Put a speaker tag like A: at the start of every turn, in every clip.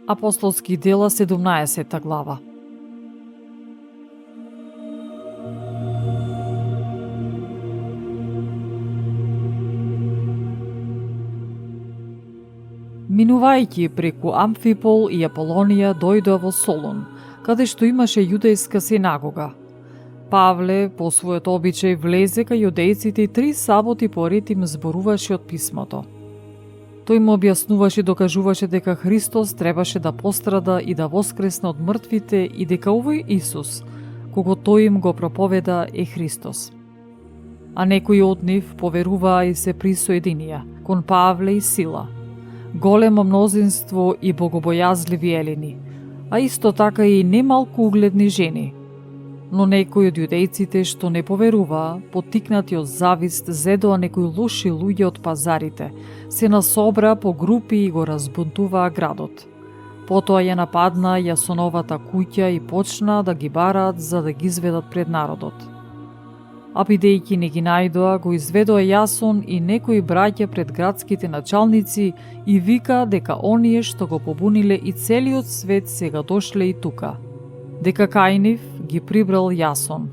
A: Апостолски дела 17 глава. Минувајќи преку Амфипол и Аполонија дојдоа во Солун, каде што имаше јудејска синагога. Павле, по својот обичај, влезе кај јудејците и 3 саботи поред им зборуваше од писмото. Тој им објаснуваше и докажуваше дека Христос требаше да пострада и да воскресне од мртвите и дека овој Исус, кого тој им го проповеда, е Христос. А некои од нив поверуваа и се присоединија кон Павле и Сила, големо мнозинство и богобојазливи елини, а исто така и немалку угледни жени. Но некои од јудејците што не поверуваа, поттикнати од завист, зедоа некои лоши луѓе од пазарите, се насобра по групи и го разбунтуваа градот. Потоа ја нападна Јасоновата куќа и почна да ги бараат за да ги изведат пред народот. А бидејќи не ги најдоа, го изведоа Јасон и некои браќа пред градските началници и вика дека оние што го побуниле и целиот свет сега дошле и тука. Дека кај нив ги прибрал Јасон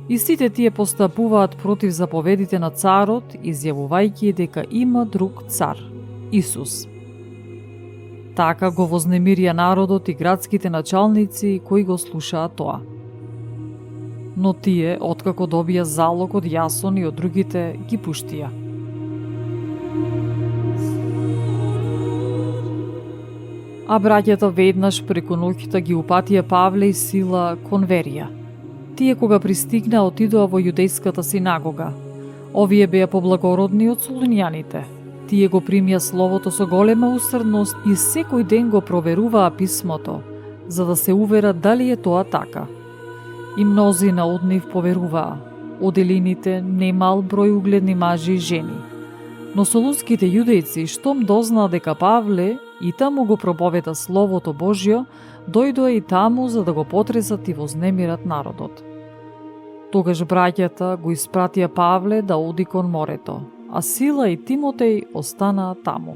A: и сите тие постапуваат против заповедите на царот, изјавувајќи дека има друг цар, Исус. Така го вознемирија народот и градските началници кои го слушаа тоа. Но тие, откако добија залог од Јасон и од другите, ги пуштија. А браќата веднаш преку ноќта ги упатија Павле и Сила кон Верија. Тие кога пристигнаа отидоа во јудејската синагога. Овие беа поблагородни од солуњаните. Тие го примија словото со голема усрдност и секој ден го проверуваа писмото, за да се уверат дали е тоа така. И мнозина од нив поверуваа, од елините немал број угледни мажи и жени. Но солунските јудејци, штом дознаа дека Павле и таму го проповеда Словото Божјо, дојдоа и таму за да го потресат и вознемират народот. Тогаш браќата го испратија Павле да оди кон морето, а Сила и Тимотеј останаа таму.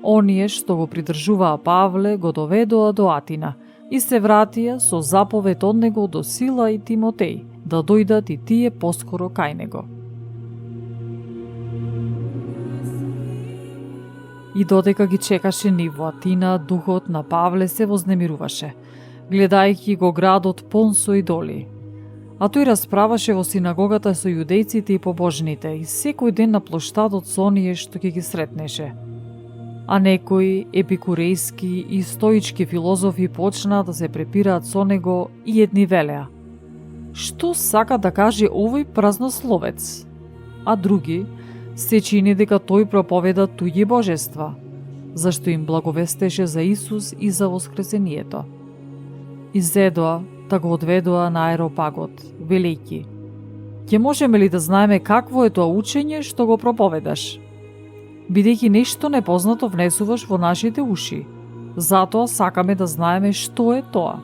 A: Оние што го придржуваа Павле го доведоа до Атина и се вратија со заповед од него до Сила и Тимотеј да дојдат и тие поскоро кај него. И додека ги чекаше нив во Атина, духот на Павле се вознемируваше, гледајќи го градот пон со идоли. А тој расправаше во синагогата со јудејците и побожните и секој ден на плоштадот со оние што ќе ги сретнеше. А некои епикурејски и стоички филозофи почнаа да се препираат со него и едни велеа: што сака да каже овој празнословец? А други се чини дека тој проповеда туѓи божества, зашто им благовестеше за Исус и за воскресението. Изедоа да го одведоа на Ареопагот, велејќи: ќе можеме ли да знаеме какво е тоа учење што го проповедаш? Бидејќи нешто непознато внесуваш во нашите уши, затоа сакаме да знаеме што е тоа.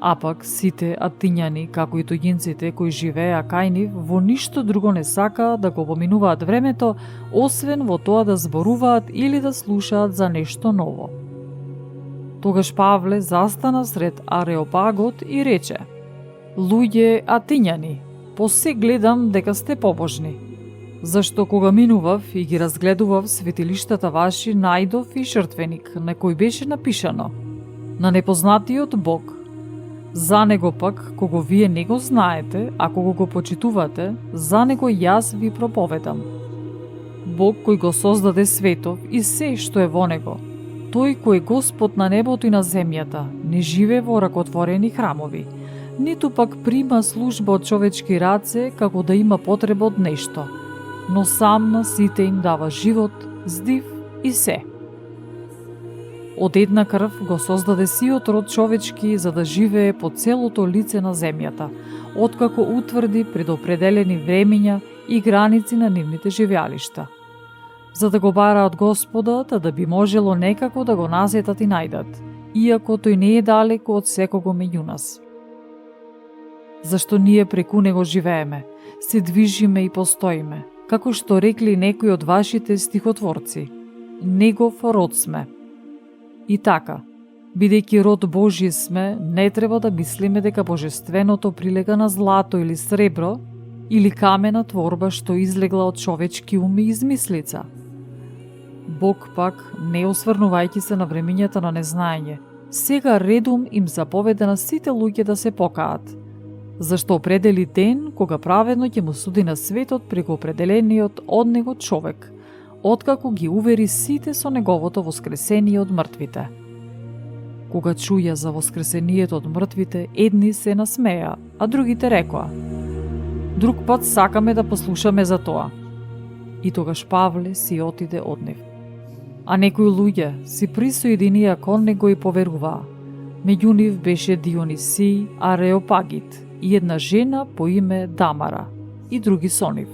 A: А пак сите атињани, како и туѓинците кои живееа кај нив, во ништо друго не сакаа да го поминуваат времето, освен во тоа да зборуваат или да слушаат за нешто ново. Тогаш Павле застана сред Ареопагот и рече: луѓе атињани, посе гледам дека сте побожни. Зашто кога минував и ги разгледував светилиштата ваши, најдов и жртвеник на кој беше напишано: на непознатиот Бог. За него пак, кого вие не го знаете, а кого го почитувате, за него јас ви проповедам. Бог кој го создаде светов и се што е во него, тој кој е Господ на небото и на земјата, не живее во ракотворени храмови, ниту пак прима служба од човечки раце како да има потреба од нешто, но сам на сите им дава живот, здив и се. Од една крв го создаде сиот род човечки за да живее по целото лице на земјата, откако утврди предопределени времиња и граници на нивните живеалишта, за да го бараат Господа, да би можело некако да го насетат и најдат, иако тој не е далеко од секого меѓу нас. Зашто ние преку него живееме, се движиме и постоиме, како што рекли некои од вашите стихотворци: негов род сме. И така, бидејќи род Божи сме, не треба да мислиме дека божественото прилега на злато или сребро, или камена творба што излегла од човечки ум и измислица. Бог пак, не осврнувајќи се на времињата на незнаење, сега редум им заповеда на сите луѓе да се покаат, зашто определи ден кога праведно ќе му суди на светот преку определениот од него човек, откако ги увери сите со неговото воскресение од мртвите. Кога чуја за воскресението од мртвите, едни се насмеа, а другите рекоа: друг пат сакаме да послушаме за тоа. И тогаш Павле си отиде од нив. А некои луѓе си присоединија кон него и поверуваа. Меѓу нив беше Дионисий Ареопагит и една жена по име Дамара и други со нив.